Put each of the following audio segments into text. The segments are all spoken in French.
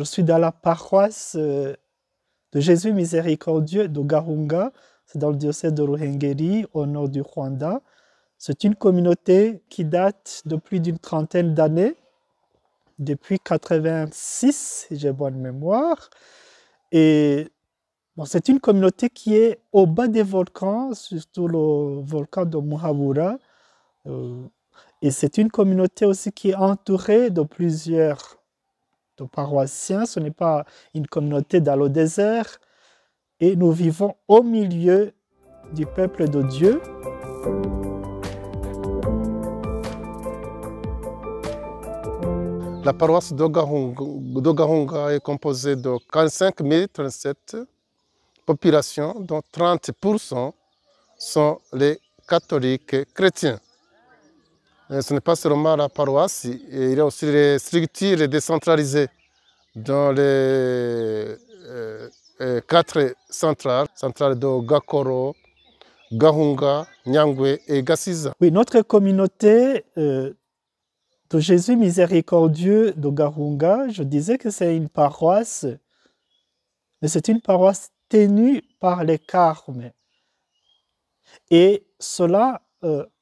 suis dans la paroisse de Jésus miséricordieux de Gahunga, c'est dans le diocèse de Ruhengeri, au nord du Rwanda. C'est une communauté qui date de plus d'une trentaine d'années, depuis 86, si j'ai bonne mémoire. Et bon, c'est une communauté qui est au bas des volcans, surtout le volcan de Muhabura. Et c'est une communauté aussi qui est entourée de plusieurs paroissiens. Ce n'est pas une communauté dans le désert. Et nous vivons au milieu du peuple de Dieu. La paroisse d'Ogahunga est composée de 45 037 populations, dont 30% sont les catholiques chrétiens. Et ce n'est pas seulement la paroisse, il y a aussi les structures décentralisées dans les 4 centrales de Gakoro, Gahunga, Nyangwe et Gasiza. Oui, notre communauté de Jésus miséricordieux de Gahunga, je disais que c'est une paroisse, mais c'est une paroisse tenue par les carmes. Et cela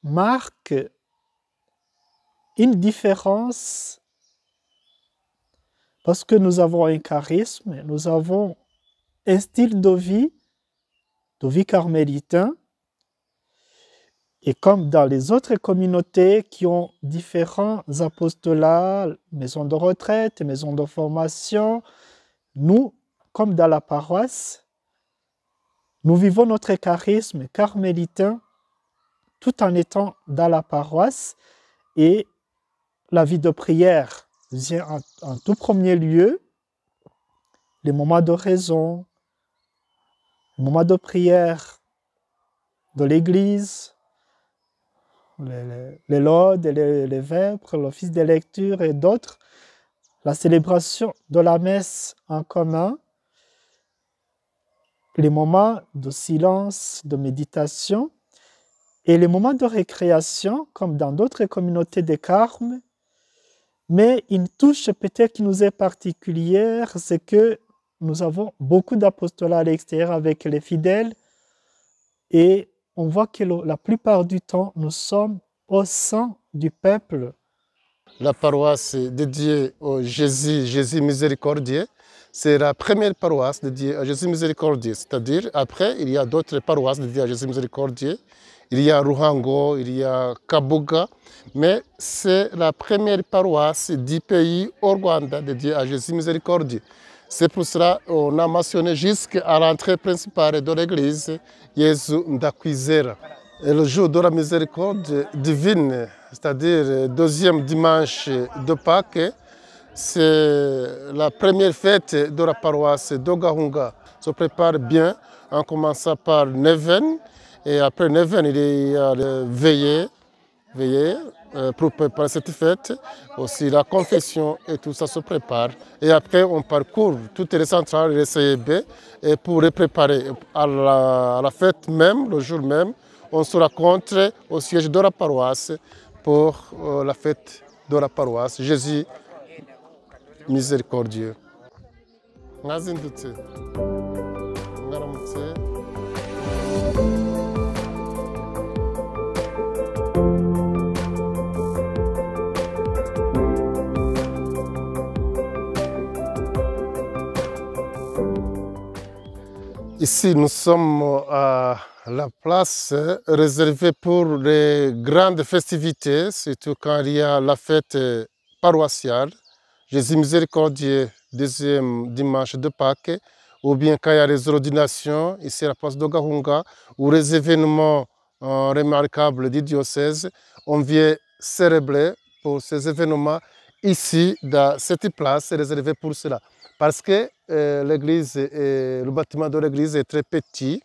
marque une différence parce que nous avons un charisme, nous avons un style de vie carmélitain. Et comme dans les autres communautés qui ont différents apostolats, maisons de retraite, maisons de formation, nous, comme dans la paroisse, nous vivons notre charisme carmélitain tout en étant dans la paroisse, et la vie de prière vient en tout premier lieu, les moments de raison, les moments de prière de l'Église, les laudes, les vêpres, l'office de lecture et d'autres, la célébration de la messe en commun, les moments de silence, de méditation et les moments de récréation, comme dans d'autres communautés de carmes. Mais une touche peut-être qui nous est particulière, c'est que nous avons beaucoup d'apostolats à l'extérieur avec les fidèles et on voit que la plupart du temps, nous sommes au sein du peuple. La paroisse dédiée au Jésus miséricordieux, c'est la première paroisse dédiée à Jésus miséricordieux. C'est-à-dire, après, il y a d'autres paroisses dédiées à Jésus miséricordieux. Il y a Ruhango, il y a Kabuga, mais c'est la première paroisse du pays au Rwanda dédiée à Jésus miséricordieux. C'est pour cela qu'on a mentionné jusqu'à l'entrée principale de l'église Jésus Ndakwizera. Et le jour de la miséricorde divine, c'est-à-dire deuxième dimanche de Pâques, c'est la première fête de la paroisse d'Ogahunga. On se prépare bien en commençant par Neven, et après Neven, il y a le veillée pour préparer cette fête, aussi la confession et tout ça se prépare. Et après, on parcourt toutes les centrales et les CEB et pour les préparer à la fête même, le jour même, on se rencontre au siège de la paroisse pour la fête de la paroisse. Jésus miséricordieux. Mwazindutse. Mwaramutse. Ici, nous sommes à la place réservée pour les grandes festivités, surtout quand il y a la fête paroissiale, Jésus miséricordieux, deuxième dimanche de Pâques, ou bien quand il y a les ordinations, ici à la place d'Ogahunga, ou les événements remarquables du diocèse, on vient célébrer pour ces événements ici, dans cette place réservée pour cela. Parce que l'église, le bâtiment de l'église est très petit,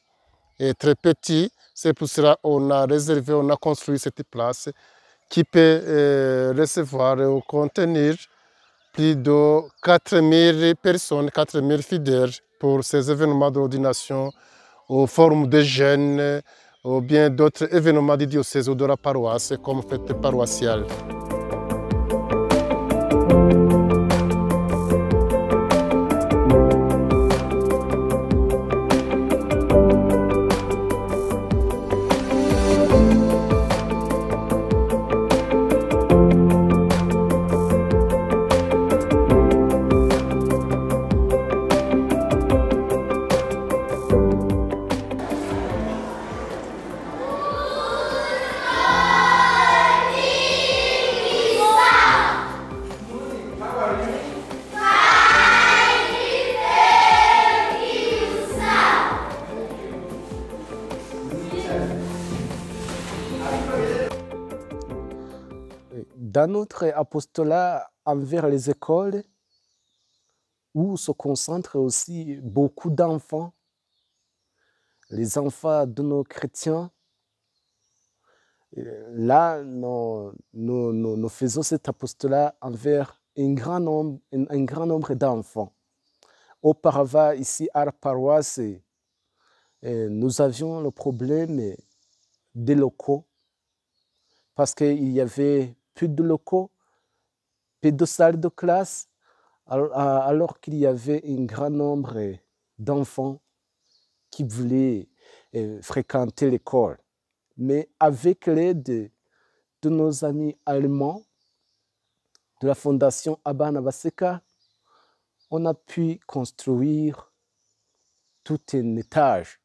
c'est pour cela qu'on a réservé, on a construit cette place qui peut recevoir ou contenir plus de 4000 personnes, 4000 fidèles pour ces événements d'ordination, aux formes de jeûne, ou bien d'autres événements du diocèse ou de la paroisse comme fête paroissiale. dans notre apostolat envers les écoles, où se concentrent aussi beaucoup d'enfants, les enfants de nos chrétiens, là, nous faisons cet apostolat envers un grand nombre d'enfants. Auparavant, ici à la paroisse, nous avions le problème des locaux, parce qu'il y avait plus de locaux, plus de salles de classe, alors qu'il y avait un grand nombre d'enfants qui voulaient fréquenter l'école. Mais avec l'aide de nos amis allemands, de la fondation Abba Navaseka, on a pu construire tout un étage.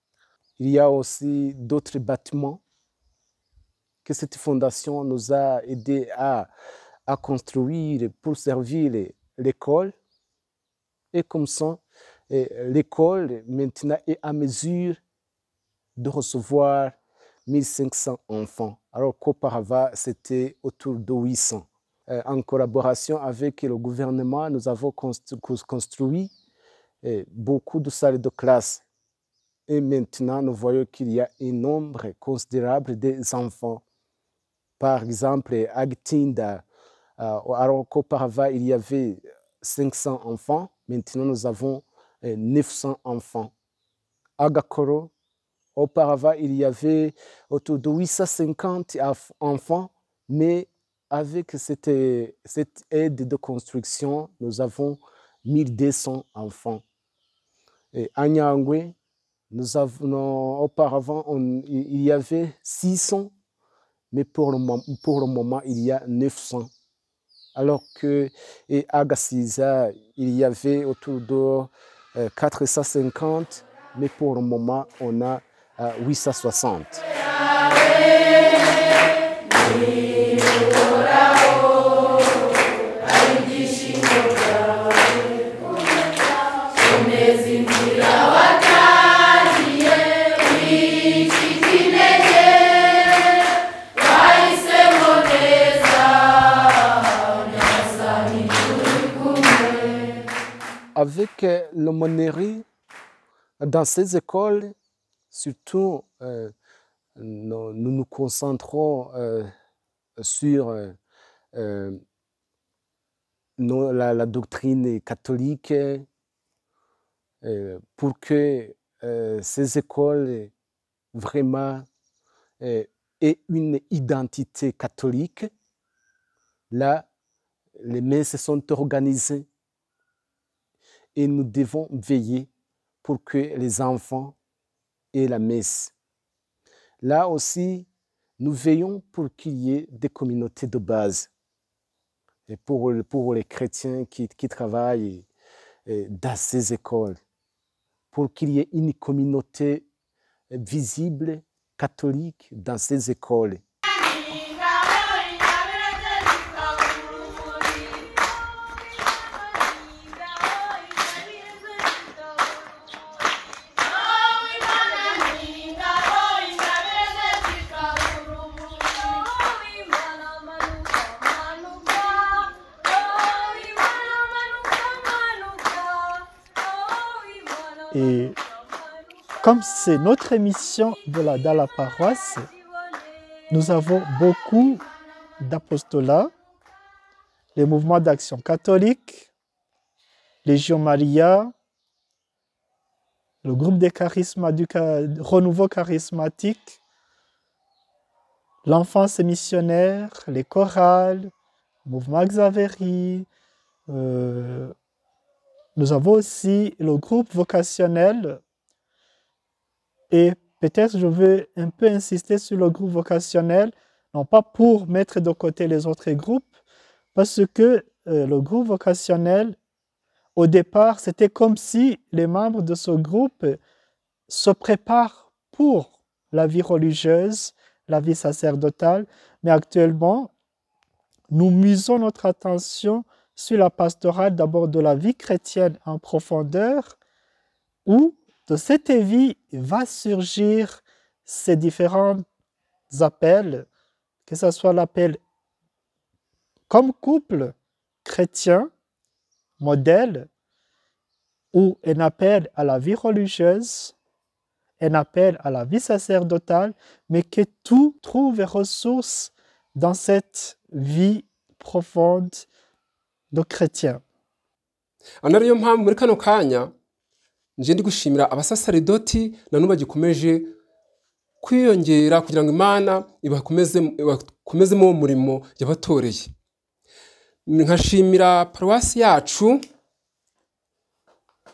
Il y a aussi d'autres bâtiments que cette fondation nous a aidés à construire pour servir l'école. Et comme ça, l'école maintenant est à mesure de recevoir 1500 enfants, alors qu'auparavant, c'était autour de 800. En collaboration avec le gouvernement, nous avons construit beaucoup de salles de classe. Et maintenant, nous voyons qu'il y a un nombre considérable d'enfants. Par exemple, à Gtinda, alors qu'auparavant, il y avait 500 enfants, maintenant nous avons 900 enfants. À Gakoro, auparavant, il y avait autour de 850 enfants, mais avec cette aide de construction, nous avons 1200 enfants. Et à Nyangwe, auparavant, il y avait 600, mais pour le moment, il y a 900. Alors qu'à Gassiza, il y avait autour de 450, mais pour le moment, on a 860. Avec l'aumônerie, dans ces écoles, surtout, nous nous concentrons sur la doctrine catholique pour que ces écoles vraiment aient une identité catholique. Là, les messes sont organisées et nous devons veiller pour que les enfants aient la messe. Là aussi, nous veillons pour qu'il y ait des communautés de base. Et pour les chrétiens qui travaillent dans ces écoles, pour qu'il y ait une communauté visible, catholique, dans ces écoles. Et comme c'est notre émission dans la paroisse, nous avons beaucoup d'apostolats, les mouvements d'action catholique, Légion Maria, le groupe des charismes du renouveau charismatique, l'enfance missionnaire, les chorales, le mouvement Xaveri. Nous avons aussi le groupe vocationnel. Et peut-être je veux un peu insister sur le groupe vocationnel, non pas pour mettre de côté les autres groupes, parce que le groupe vocationnel, au départ, c'était comme si les membres de ce groupe se préparent pour la vie religieuse, la vie sacerdotale, mais actuellement, nous misons notre attention sur la pastorale d'abord de la vie chrétienne en profondeur, où de cette vie va surgir ces différents appels, que ce soit l'appel comme couple chrétien, modèle, où un appel à la vie religieuse, un appel à la vie sacerdotale, mais que tout trouve ressource dans cette vie profonde de chrétien. Anariyo mpamvu muri kano kanya nje ndi gushimira abasasaridoti nanubu bagikomeje kwiyongera kugira ngo Imana ibakomezemo uwo murimo yabatoreye. Nkashimira paruwasi yacu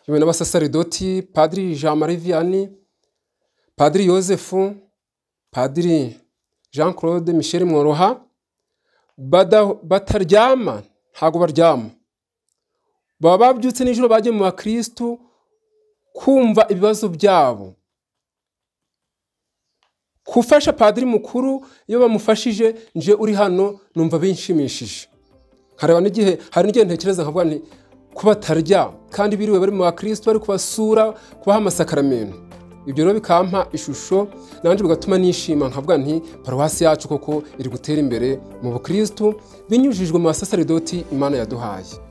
yewe n'abasasaridoti, Padiri Jean Marie Vianney, Padiri Yosefu, Padiri Jean Claude Michel Mworoha, bataryama, ntago baryama. Baba babyutse nijoro bagiye mu bakristu kumva ibibazo byabo. Kufasha padiri mukuru iyo bamufashije nje uri hano numva binshimishije. Hari n'igihe ntekereza nkavuga nti kuba tarya kandi biriwe bari mu bakristu bari kubasura kubaha amasakaramentu. Ibyo rero bikampa ishusho nanje bigatuma nishima nkavuga nti paruwasi yacu koko iri gutera imbere mu bukristu binyujijwe mu basasaridoti Imana yaduhaye.